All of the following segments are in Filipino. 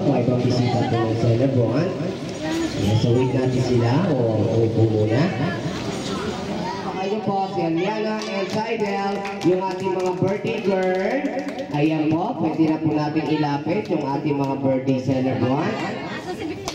May ibang bisita po ng celebrant. So wait natin sila o upo muna. Kayo po si Aliana and Seidel, yung ating mga birthday girl. Ayan po, pwede na po natin ilapit yung ating mga birthday celebrant.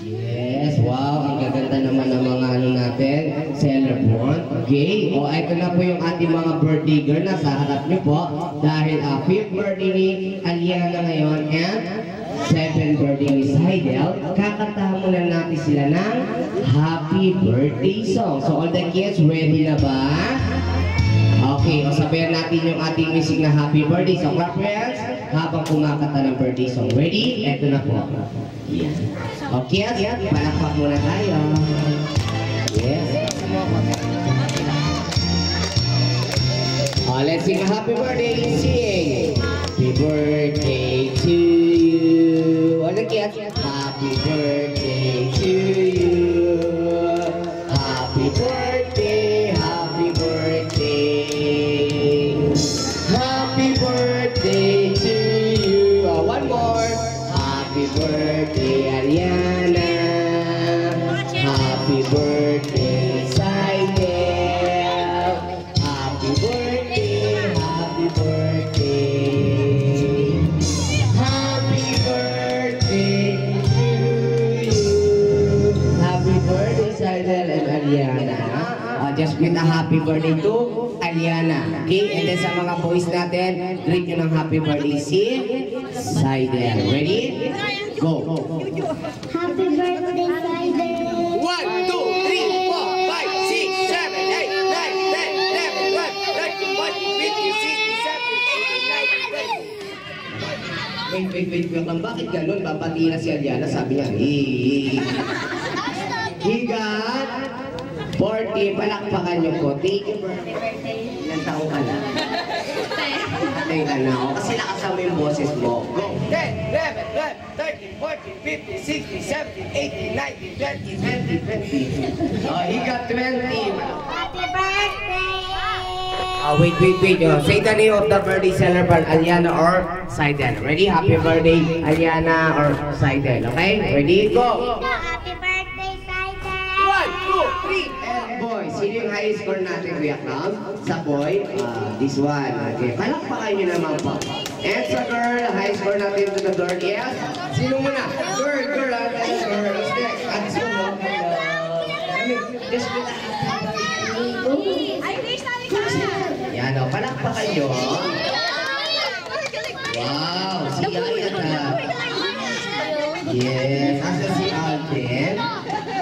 Yes, wow, ang gaganda naman ng mga ano natin, celebrant. Okay, o ito na po yung ating mga birthday girl na sa harap niyo po. Dahil 5th birthday ni Aliana ngayon and 7th birthday ni Seidel, kakantahan muna natin sila ng happy birthday song. So all the kids, ready na ba? Okay, o sabayan natin yung ating music na happy birthday song. Clap friends, habang kumakanta ng birthday song. Ready? Eto na po. Yan. Okay, palakpak muna tayo. Yes. Let's sing a happy birthday. Sing. Happy birthday to you. All the kids. Happy birthday to you. Happy birthday. Happy birthday. Happy birthday to you. One more. Happy birthday, Aliana. Happy birthday, Seidel. Happy birthday, happy birthday. Happy birthday to you. Happy birthday, Seidel and Aliana. Just with a happy birthday to Aliana. Okay, and then sa mga boys natin, greet nyo ng happy birthday si Seidel. Ready? Go! Happy birthday, Seidel! 1, 2, 3, 4, 5, 6, 7, 8, 9, 10, 11, 12, 13, 14, 15, 16, 17, 18, 19, 20. Wait lang. Bakit ganun? Babati na si Aliana. Sabi niya, Higat! 40, palakpakan niyo po. Thank you for happy birthday. Ilang taong ka na? Patay ka na ako. Kasi nakasama yung boses mo. Go! 10, 11, 12, 13, 14, 15, 16, 17, 18, 19, 20, 20. Oh, higat 20. Happy birthday! Wait. Say the name of the birthday celebrant, Aliana or Seidel. Ready? Happy birthday, Aliana or Seidel. Okay? Ready? Go! Happy birthday, Seidel! 1, 2, 3, and boy. Sino yung high score natin, Kuya Clown? Sa boy? This one. Okay. Palakpakan nyo naman po. And sa girl, high score natin to the girl. Yes? Sino muna? Girl. Girl. Who's next? At sino? Just with a I wish namin ka! yan o, palakpakan nyo. Wow, si Yaya. Yes, asa si Alden?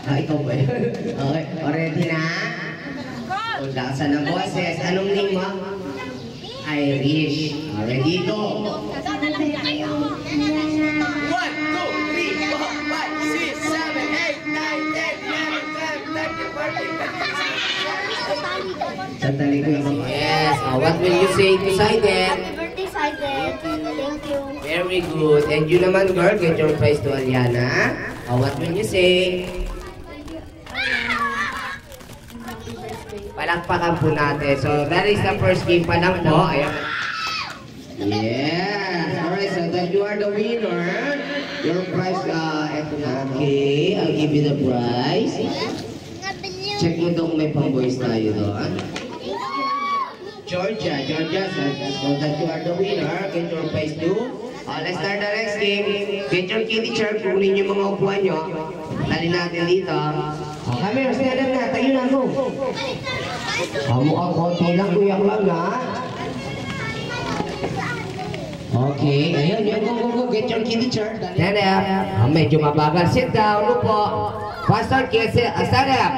Ikaw ba yun? Okay, ready na? O, laksan ng boses. Anong name mo? Irish. Ready, go! 1, 2, 3, 4, 5, 6, 7, 8, 9, 10, 11, 12, 13, 14, 15, 16, 17, 18, 19, 20. Sandali ko yung yes. What will you say to Seidel? Happy birthday, Seidel! Thank you! Very good. And you naman, girl, get your prize to Aliana. What will you say? Palakpakan po natin. So, that is the first game pa lang po. Ayan. Yes. Alright, so that you are the winner. Your prize, eto na. Okay, I'll give you the prize. Check mo doon kung may pang-boys tayo doon. Georgia, so that you are the winner. Get your prize too. Let's start the next game. Get your kitty chair. Kunin yung mga upuan nyo. Dali natin dito. Kami, mas nalang na. Tayo na mo. Mukhang konti lang, Kuya Clown, ha? Okay, ayun, go. Get your kitty chair. Stand up. Medyo mabagal. Sit down, upo. Faster, kids. Stand up.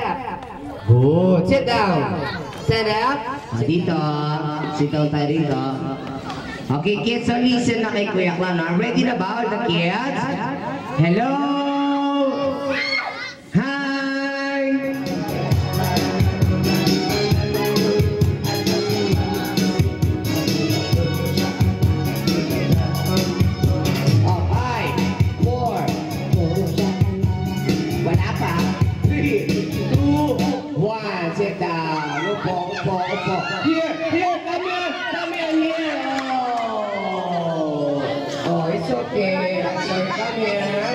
Good. Sit down. Stand up. Dito. Sit down tayo dito. Okay, kids, so listen na kay Kuya Clown. Ready na ba, all the kids? Hello? Hi! Oh, 5, 4. Wala pa. 3, 2, 1. Sit down. Upo. Here, come here. Oh, it's okay. Sorry, come here.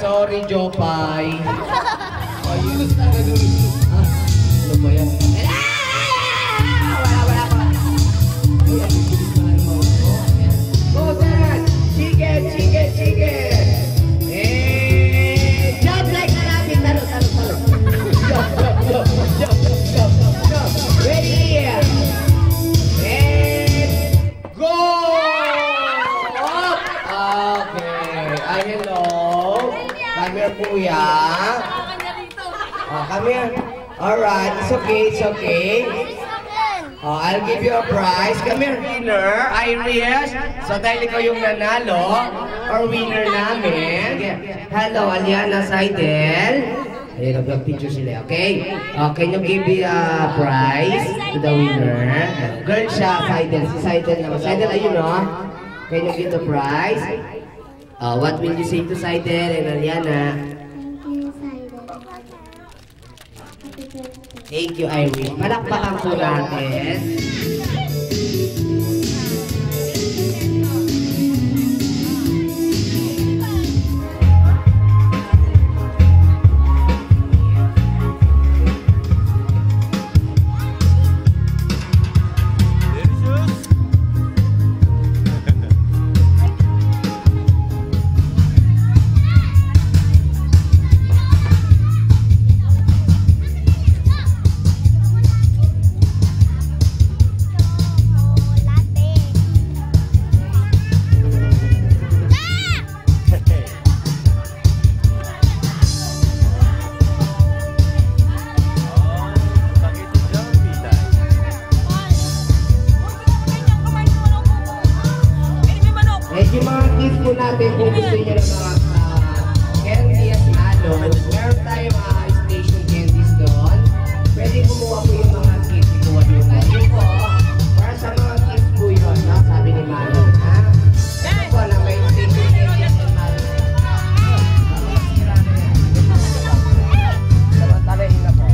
Sorry, Jopay. Ayun, ano ba yan? Wala pa. Oh, Dan! Chicken! Jump like a rabbit! Talo! Jump! Ready? And go! Okay. Hello. Come here, Kuya. Come here. Alright, it's okay. I'll give you a prize. Come here, winner. Iris. So dahil ikaw yung nanalo, or winner namin. Hello, Aliana Seidel. Ayun, nag-picture sila, okay? Can you give me a prize to the winner? Girl siya, Seidel. Si Seidel naman. Seidel, ayun o. Can you give the prize? What will you say to Seidel and Aliana? Thank you, Iris. Palakpakan po natin. Yung mga kids po natin, kung gusto nyo ng mga candies na meron tayong station candies doon. Pwede kumuha po yung mga kids. Kumuha yung mga kids po. Para sa mga kids po yun, no? Sabi ni Manong, ha? Ito po na may station candies ng Manong. Samantalahin na po.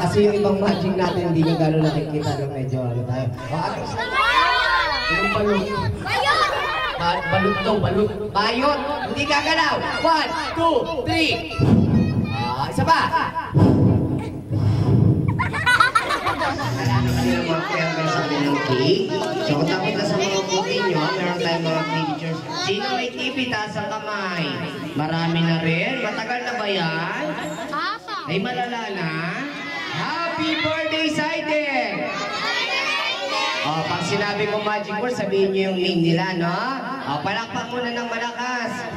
Kasi yung ibang magic natin, hindi nyo gano'n nakikita ng medyo ano tayo. Yung balot. Balot daw, balot. Bayot! Hindi gagalaw! 1, 2, 3! Isa pa! Marami kami ng mga pera sa atin ng cake. So kung takot na sa mga buti nyo, meron tayong mga pictures. Sino may TV, taas ang kamay? Marami na rin. Matagal na ba yan? Ay malala na? Happy birthday, Saiden! Pag sinabi ko magic word, sabihin nyo yung name nila, no? Palakpak muna ng malakas.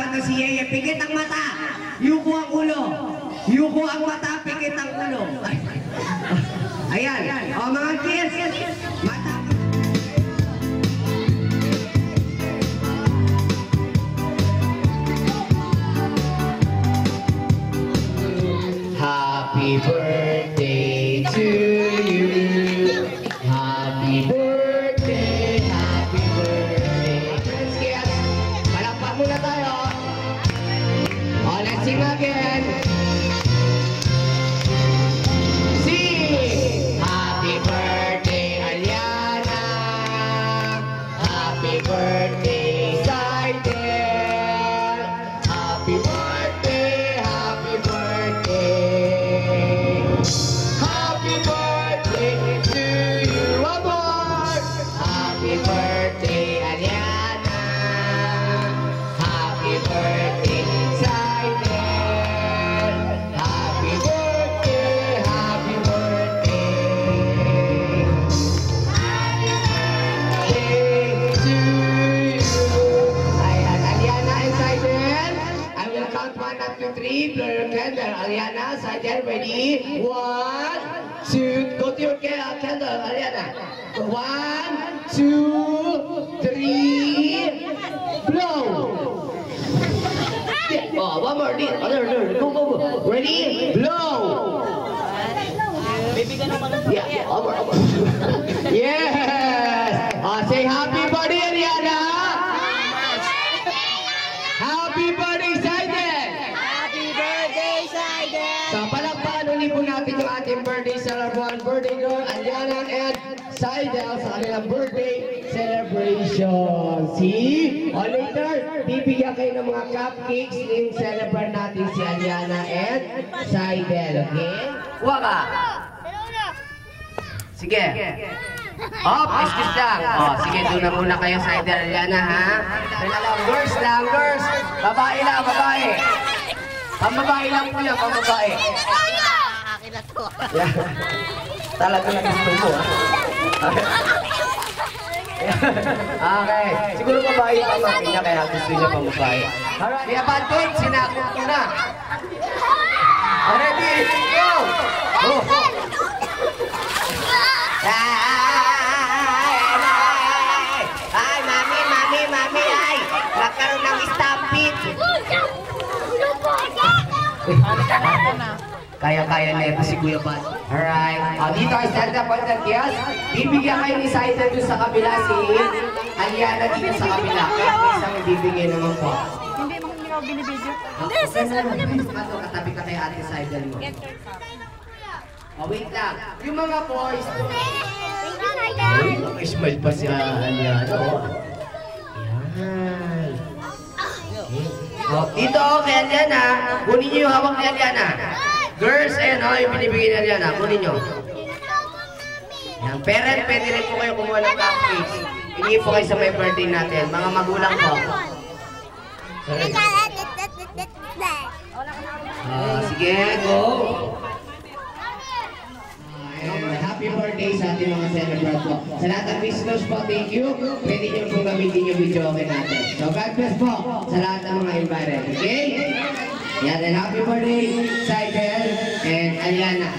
dapat na si Yeye. Pikit ang mata. Yuko ang ulo. Yuko ang mata, pikit ang ulo. Ayan. O mga kids. Mata. Happy birthday to you. Happy birthday, happy birthday. Friends, kids, palakpak muna tayo. Oh, let's sing again. Sing! Happy birthday, Aliana. Happy birthday, Saidel. Happy birthday, happy birthday. Happy birthday to you, amor. Happy birthday, Aliana. Happy birthday, Saidel. Happy birthday, happy birthday. Happy to you. Ayan, Aliana and Saidel. I will count 1 up to 3. Blow your candle. Aliana, Saidel, ready? 1, 2. Go to your candle, Aliana. 1, 2, 3. Blow. Oh, one more. Go. Ready? Blow. Yeah, over. Yes. Say happy birthday, Aliana. Happy birthday, Saidel. Happy birthday, Saiden! So, palakpakan ulit po natin yung ating birthday celebration. Birthday girl, Aliana and Saidel sa kanilang birthday celebration. See? O later, bibigyan kayo ng mga cupcakes yung celebrate natin si Aliana and Saidel. Okay? Waka! Sige. Oh, excuse lang. Oh, sige, doon na muna kayo sa Aliana, ha? Kaya lang, girls lang, girls. Babae lang, babae. Pambabae lang po yan, pambabae. Akin na to. Yeah. Talaga na gusto mo, ha? Okay. Siguro babae yung pamangkin niya, kaya gusto niya pambabae. Alright, the advantage, sinakot ko na. Ready? Go! Oh! Ay, mami, ay! Magkaroon ng stampede! Kaya-kaya na ito si Kuya Pat. Alright. Dito ay stand up on the kids. Bibigyan kayo ni Saidel doon sa kabila, si Aliana dito sa kabila. Kaya may isang bibigyan naman po. Hindi mo hindi ako binibidyo. Katabi ka kay Ate Saidel mo. Wait lang. Yung mga boys. May smile pa si Aliana. Yan. Dito kay Aliana. Kunin niyo yung hawak ni Aliana. Girls, ayan yung binibigay ni Aliana. Kunin niyo. Yan. Parent, pwede rin po kayo kumuha ng cupcakes. Hindi po kayo sa may birthday natin. Mga magulang po. Sige, go. Happy birthday sa ating mga celebrant po. Sa lahat ng visitors po, thank you. Pwede nyo po gamitin yung video okay natin. So God bless po sa lahat ng mga invited. Okay? Yan, and happy birthday, Saidel and Aliana.